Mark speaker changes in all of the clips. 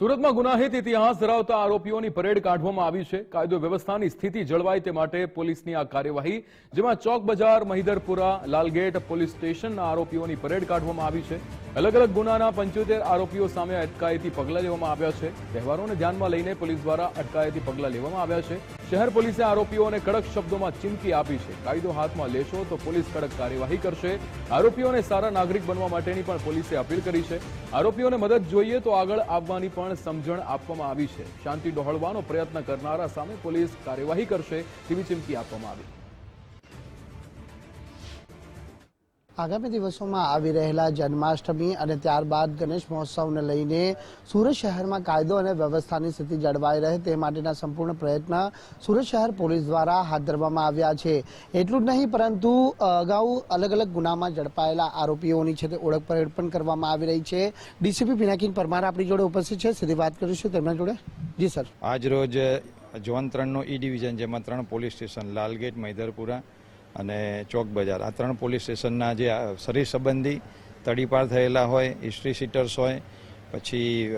Speaker 1: સુરતમાં ગુનાહિત ઇતિહાસ ધરાવતા આરોપીઓની પરેડ કાઢવામાં આવી છે। કાયદો વ્યવસ્થાની સ્થિતિ જળવાય તે માટે પોલીસની આ કાર્યવાહી, જેમાં ચોક બજાર, મહિધરપુરા, લાલગેટ પોલીસ સ્ટેશનના આરોપીઓની પરેડ કાઢવામાં આવી છે। અલગ અલગ ગુનાના 75 આરોપીઓ સામે અટકાયતી પગલાં લેવામાં આવ્યા છે। તહેવારોને ધ્યાનમાં લઈને પોલીસ દ્વારા અટકાયતી પગલાં લેવામાં આવ્યા છે। શહેર પોલીસે આરોપીઓને કડક શબ્દોમાં ચીમકી આપી છે। કાયદો હાથમાં લેશો તો પોલીસ કડક કાર્યવાહી કરશે। આરોપીઓને સારા નાગરિક બનવા માટેની પણ પોલીસે અપીલ કરી છે। આરોપીઓને મદદ જોઈએ તો આગળ આવવાની પણ સમજણ આપવામાં આવી છે। શાંતિ ડહોળવાનો પ્રયત્ન કરનારા સામે પોલીસ કાર્યવાહી કરશે તેવી ચીમકી આપવામાં આવી।
Speaker 2: આગામી દિવસોમાં આવી રહેલા જન્માષ્ટમી અને ત્યારબાદ ગણેશ મહોત્સવને લઈને સુરત શહેરમાં કાયદો અને વ્યવસ્થાની સ્થિતિ જળવાઈ રહે તે માટેના સંપૂર્ણ પ્રયત્ન સુરત શહેર પોલીસ દ્વારા હાથ ધરવામાં આવ્યા છે। એટલું જ નહીં પરંતુ અગાઉ અલગ અલગ ગુનામાં ઝડપાયેલા આરોપીઓની છે તે ઓળખ પરેડ પણ કરવામાં આવી રહી છે। ડીસીપી પિનાકીન પરમાર આપણી જોડે ઉપસ્થિત છે, સીધી વાત કરીશું તેમના જોડે। જી સર,
Speaker 3: આજ રોજ ઝોન 3નું ઈ ડિવિઝન, જેમાં 3 પોલીસ સ્ટેશન લાલગેટ, મહિધરપુરા અને ચોક બજાર, આ 3 પોલીસ સ્ટેશનના જે શરીર સંબંધી તડીપાર થયેલા હોય, હિસ્ટ્રી સીટર્સ હોય, પછી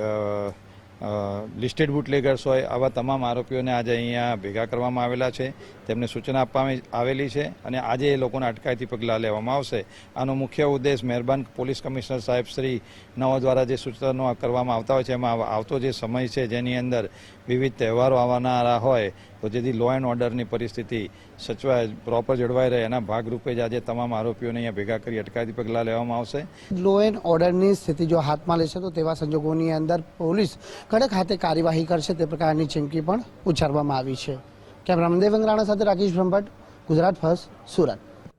Speaker 3: લિસ્ટેડ બુટલેગર્સ હોય, આવા તમામ આરોપીઓને આજે અહીંયા ભેગા કરવામાં આવેલા છે। તેમને સૂચના આપવામાં આવેલી છે અને આજે એ લોકોને અટકાયતી પગલાં લેવામાં આવશે। આનો મુખ્ય ઉદ્દેશ મહેરબાન પોલીસ કમિશનર સાહેબ શ્રી નવા દ્વારા જે સૂચનો કરવામાં આવતા હોય છે, એમાં આવતો જે સમય છે જેની અંદર વિવિધ તહેવારો આવવાના હોય, તો જેથી લો એન્ડ ઓર્ડરની પરિસ્થિતિ સચવાય, પ્રોપર જળવાઈ રહે, એના ભાગરૂપે જ આજે તમામ આરોપીઓને અહીંયા ભેગા કરી અટકાયતી પગલાં લેવામાં આવશે।
Speaker 2: લો એન્ડ ઓર્ડરની સ્થિતિ જો હાથમાં લેશે તો તેવા સંજોગોની અંદર પોલીસ કડક હાથે કાર્યવાહી કરશે તે પ્રકારની ચીમકી પણ ઉચ્ચારવામાં આવી છે। કેમેરામેન દેવેન્દ્ર રાણા સાથે રાકેશ બ્રહ્મભટ્ટ, ગુજરાત ફર્સ્ટ, સુરત।